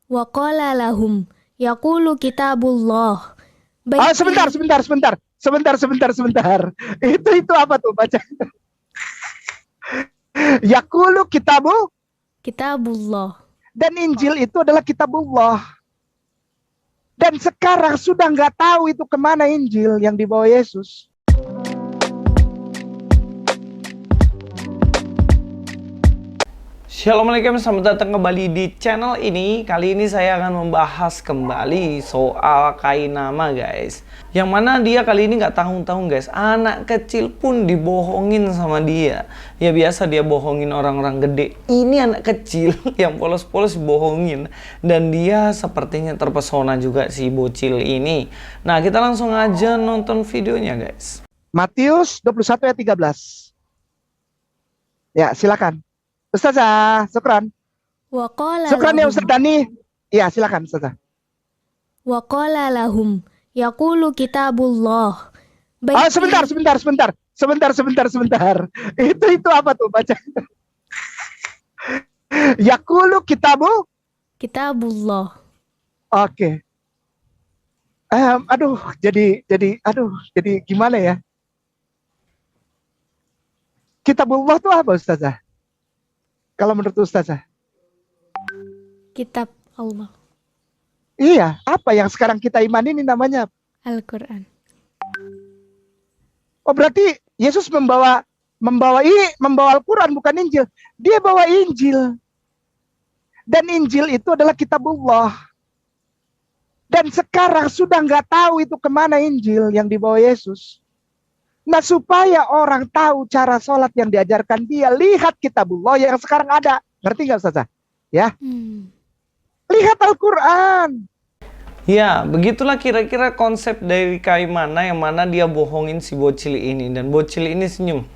Wa qala lahum yaqulu kitabullah. Oh, Baik, sebentar. Itu apa tuh baca? Yakulu kitabu, kitabullah. dan Injil itu adalah kitabullah. Dan sekarang sudah nggak tahu itu kemana Injil yang dibawa Yesus. Assalamualaikum, selamat datang kembali di channel ini. Kali ini saya akan membahas kembali soal Kainama, guys. Yang mana dia kali ini nggak tanggung-tanggung, guys. Anak kecil pun dibohongin sama dia. Ya biasa dia bohongin orang-orang gede. Ini anak kecil yang polos-polos bohongin. Dan dia sepertinya terpesona juga si bocil ini. Nah, kita langsung aja nonton videonya, guys. Matius 21 ayat 13. Ya, silakan. Ustazah, syukran. Wa qala Syukran ya lahum Ustaz Dani. Ya, silakan Ustazah. wa qala lahum yaqulu kitabullah. Baik, Oh, sebentar. Itu apa tuh baca? Yakulu kitabu. kitabullah. Oke. Jadi gimana ya? Kitabullah itu apa Ustazah? Kalau menurut Ustazah? Kitab Allah, Iya, apa yang sekarang kita imani ini namanya? Al-Quran. Oh, berarti Yesus membawa Al-Quran bukan Injil. Dia bawa Injil. Dan Injil itu adalah kitabullah. Dan sekarang sudah nggak tahu itu kemana Injil yang dibawa Yesus. Nah, supaya orang tahu cara sholat yang diajarkan dia, lihat kitabullah yang sekarang ada. Ngerti nggak Ustazah? Ya, lihat Al-Quran. Ya, begitulah kira-kira konsep dari Kaimana, yang mana dia bohongin si bocil ini. Dan bocil ini senyum.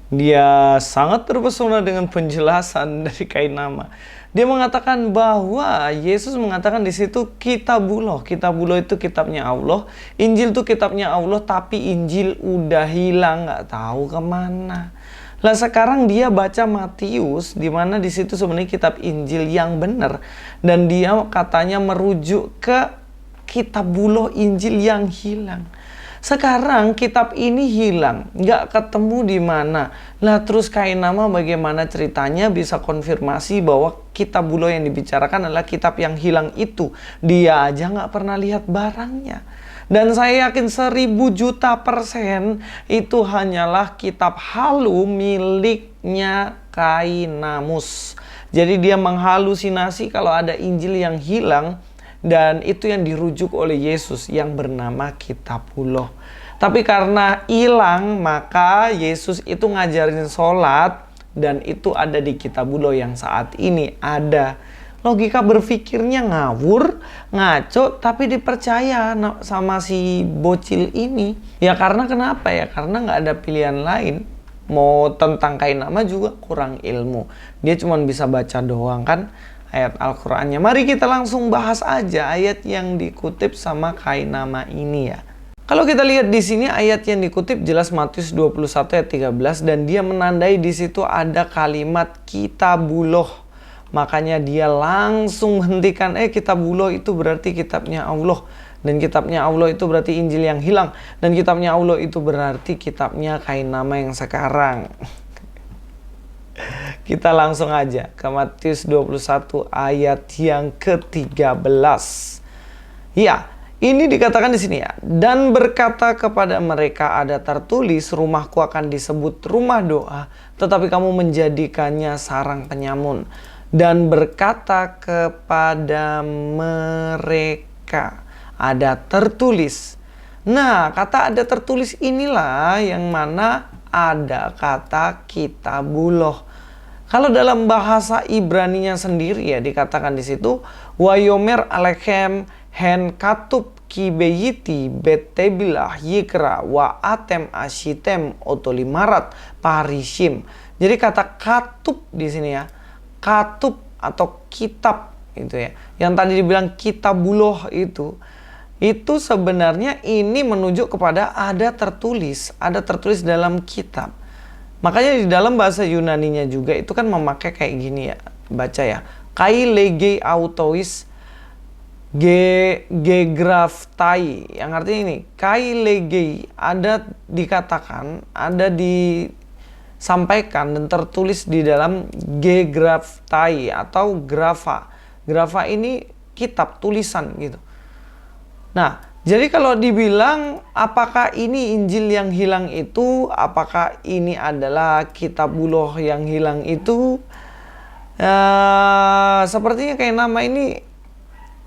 Dia sangat terpesona dengan penjelasan dari Kainama. Dia mengatakan bahwa Yesus mengatakan di situ kitabullah. Kitabullah itu kitabnya Allah. Injil itu kitabnya Allah, tapi Injil udah hilang, nggak tahu kemana. Lah sekarang dia baca Matius, di mana di situ sebenarnya kitab Injil yang benar, dan dia katanya merujuk ke kitabullah Injil yang hilang. Sekarang kitab ini hilang, nggak ketemu di mana. Lah terus Kainama bagaimana ceritanya bisa konfirmasi bahwa kitabullah yang dibicarakan adalah kitab yang hilang itu. Dia aja nggak pernah lihat barangnya. Dan saya yakin 1000.000.000% itu hanyalah kitab halu miliknya Kainamus. Jadi dia menghalusinasi kalau ada Injil yang hilang, dan itu yang dirujuk oleh Yesus yang bernama kitabullah. Tapi karena hilang, maka Yesus itu ngajarin sholat, dan itu ada di kitabullah yang saat ini ada. Logika berpikirnya ngawur, ngaco, tapi dipercaya sama si bocil ini. Ya karena kenapa ya? Karena nggak ada pilihan lain. Mau tentang Kainama juga kurang ilmu. Dia cuma bisa baca doang kan ayat Al-Qur'annya. Mari kita langsung bahas aja ayat yang dikutip sama Kainama ini ya. Kalau kita lihat di sini ayat yang dikutip jelas Matius 21 ayat 13, dan dia menandai di situ ada kalimat kitabullah. Makanya dia langsung hentikan, kitabullah itu berarti kitabnya Allah. Dan kitabnya Allah itu berarti Injil yang hilang. Dan kitabnya Allah itu berarti kitabnya Kainama yang sekarang. Kita langsung aja ke Matius 21 ayat yang ke-13. Ya, ini dikatakan di sini ya. Dan berkata kepada mereka, ada tertulis, rumahku akan disebut rumah doa, tetapi kamu menjadikannya sarang penyamun. Dan berkata kepada mereka, ada tertulis. Nah, kata ada tertulis inilah yang mana ada kata kitabullah. Kalau dalam bahasa Ibraninya sendiri ya dikatakan di situ wayomer alechem hen katub kibeyiti betebilah yikra wa atem ashitem otolimarat parishim. Jadi kata katub di sini ya, katub atau kitab itu ya. Yang tadi dibilang kitabullah itu sebenarnya ini menunjuk kepada ada tertulis dalam kitab. Makanya di dalam bahasa Yunaninya juga itu kan memakai kayak gini ya, baca ya. Kai lege autois gegraftai, yang artinya ini, kai lege ada dikatakan, ada disampaikan dan tertulis di dalam gegraftai atau grafa. Grafa ini kitab, tulisan gitu. Nah, jadi kalau dibilang apakah ini Injil yang hilang itu, apakah ini adalah kitabullah yang hilang itu, sepertinya kayak nama ini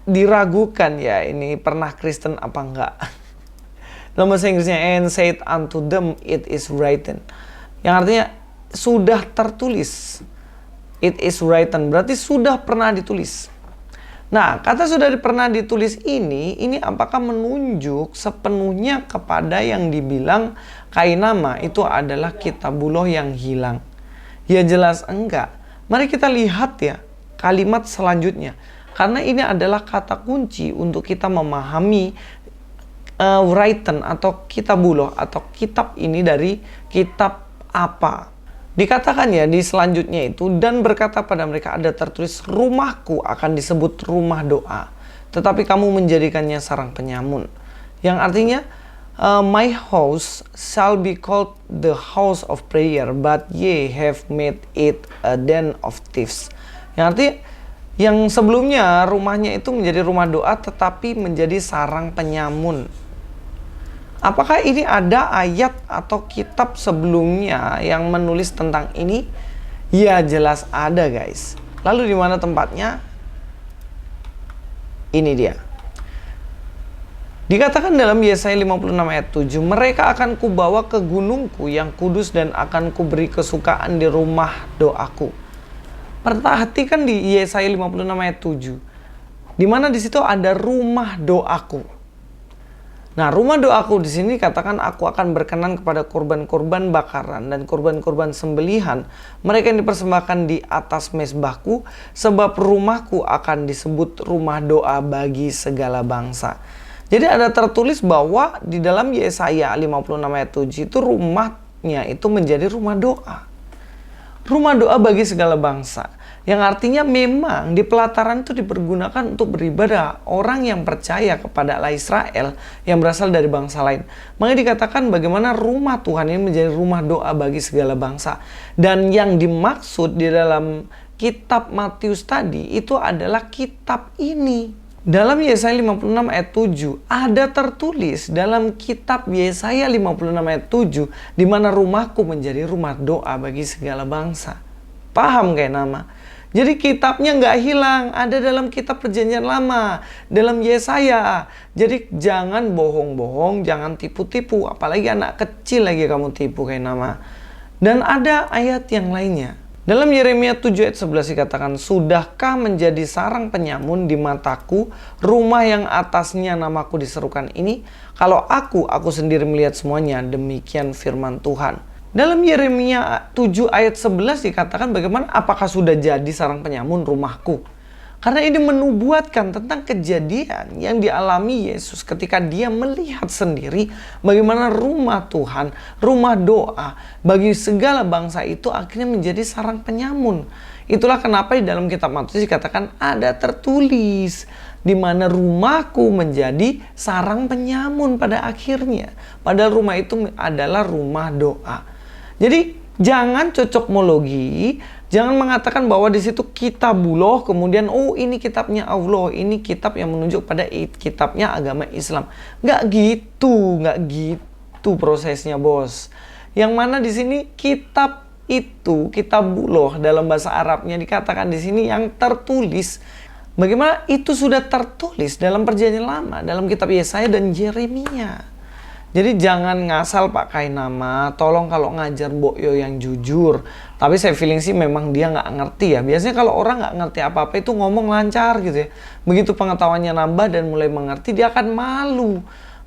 diragukan ya, ini pernah Kristen apa enggak. Dalam bahasa Inggrisnya, and said unto them it is written, yang artinya sudah tertulis. It is written berarti sudah pernah ditulis. Nah, kata sudah pernah ditulis ini apakah menunjuk sepenuhnya kepada yang dibilang Kainama itu adalah kitabullah yang hilang? Ya jelas enggak. Mari kita lihat ya kalimat selanjutnya. Karena ini adalah kata kunci untuk kita memahami written atau kitabullah atau kitab ini dari kitab apa. Dikatakan ya di selanjutnya itu, dan berkata pada mereka, ada tertulis, rumahku akan disebut rumah doa, tetapi kamu menjadikannya sarang penyamun. Yang artinya, my house shall be called the house of prayer, but ye have made it a den of thieves. Yang artinya, yang sebelumnya rumahnya itu menjadi rumah doa tetapi menjadi sarang penyamun. Apakah ini ada ayat atau kitab sebelumnya yang menulis tentang ini? Ya jelas ada guys. Lalu di mana tempatnya? Ini dia. Dikatakan dalam Yesaya 56 ayat 7, mereka akan kubawa ke gunungku yang kudus dan akan kuberi kesukaan di rumah doaku. Perhatikan di Yesaya 56 ayat 7. Di mana di situ ada rumah doaku. Nah, rumah doaku di sini katakan aku akan berkenan kepada korban-korban bakaran dan korban-korban sembelihan mereka yang dipersembahkan di atas mezbahku, sebab rumahku akan disebut rumah doa bagi segala bangsa. Jadi ada tertulis bahwa di dalam Yesaya 56 ayat 7 itu rumahnya itu menjadi rumah doa. Rumah doa bagi segala bangsa. Yang artinya memang di pelataran itu dipergunakan untuk beribadah orang yang percaya kepada Allah Israel yang berasal dari bangsa lain. Makanya dikatakan bagaimana rumah Tuhan ini menjadi rumah doa bagi segala bangsa. Dan yang dimaksud di dalam kitab Matius tadi itu adalah kitab ini. Dalam Yesaya 56 ayat 7 ada tertulis dalam kitab Yesaya 56 ayat 7 di mana rumahku menjadi rumah doa bagi segala bangsa. Paham kayak nama? Jadi kitabnya nggak hilang, ada dalam kitab perjanjian lama, dalam Yesaya. Jadi jangan bohong-bohong, jangan tipu-tipu, apalagi anak kecil lagi kamu tipu kayak nama. Dan ada ayat yang lainnya. Dalam Yeremia 7 ayat 11 dikatakan, sudahkah menjadi sarang penyamun di mataku rumah yang atasnya namaku diserukan ini? Kalau aku sendiri melihat semuanya, demikian firman Tuhan. Dalam Yeremia 7 ayat 11 dikatakan bagaimana apakah sudah jadi sarang penyamun rumahku? Karena ini menubuatkan tentang kejadian yang dialami Yesus ketika dia melihat sendiri bagaimana rumah Tuhan, rumah doa bagi segala bangsa itu akhirnya menjadi sarang penyamun. Itulah kenapa di dalam kitab Matius dikatakan ada tertulis di mana rumahku menjadi sarang penyamun pada akhirnya. Padahal rumah itu adalah rumah doa. Jadi jangan cocokmologi. Jangan mengatakan bahwa di situ kitabullah, kemudian oh ini kitabnya Allah, ini kitab yang menunjuk pada kitabnya agama Islam. Nggak gitu prosesnya bos. Yang mana di sini kitab itu, kitabullah dalam bahasa Arabnya dikatakan di sini yang tertulis. Bagaimana itu sudah tertulis dalam perjanjian lama, dalam kitab Yesaya dan Yeremia. Jadi jangan ngasal pakai nama, tolong kalau ngajar Mbok Yo yang jujur. Tapi saya feeling sih memang dia nggak ngerti ya. Biasanya kalau orang nggak ngerti apa-apa itu ngomong lancar gitu ya. Begitu pengetahuannya nambah dan mulai mengerti, dia akan malu.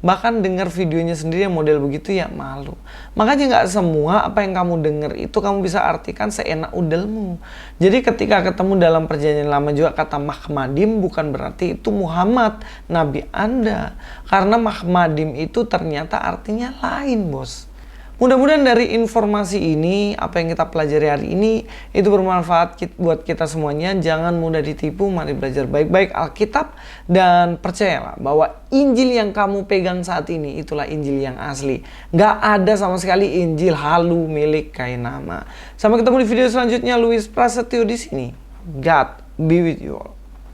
Bahkan dengar videonya sendiri yang model begitu ya malu. Makanya nggak semua apa yang kamu dengar itu kamu bisa artikan seenak udelmu. Jadi ketika ketemu dalam perjanjian lama juga kata Mahmadim bukan berarti itu Muhammad, Nabi Anda. Karena Mahmadim itu ternyata artinya lain bos. Mudah-mudahan dari informasi ini, apa yang kita pelajari hari ini, itu bermanfaat buat kita semuanya. Jangan mudah ditipu, mari belajar baik-baik Alkitab. Dan percayalah bahwa Injil yang kamu pegang saat ini, itulah Injil yang asli. Nggak ada sama sekali Injil halu milik Kainama. Sampai ketemu di video selanjutnya, Luis Prasetyo di sini. God be with you all.